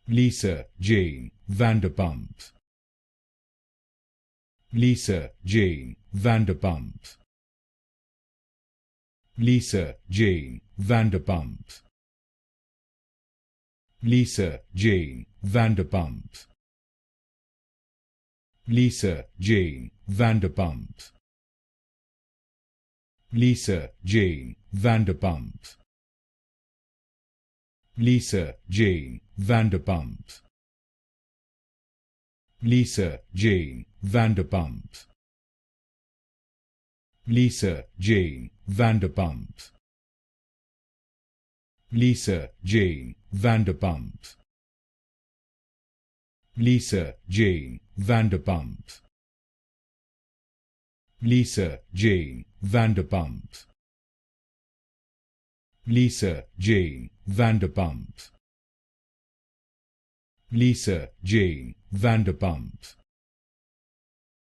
Lisa Jane Vanderpump. Lisa Jane Vanderpump. Lisa Jane Vanderpump. Lisa Jane Vanderpump. Lisa Jane Vanderpump. Lisa Jane Vanderpump. Lisa Jane Vanderpump. Lisa Jane Vanderpump. Lisa Jane Vanderpump. Lisa Jane Vanderpump. Lisa Jane Vanderpump. Lisa Jane Vanderpump. Lisa Jane Vanderpump. Lisa Jane Vanderpump.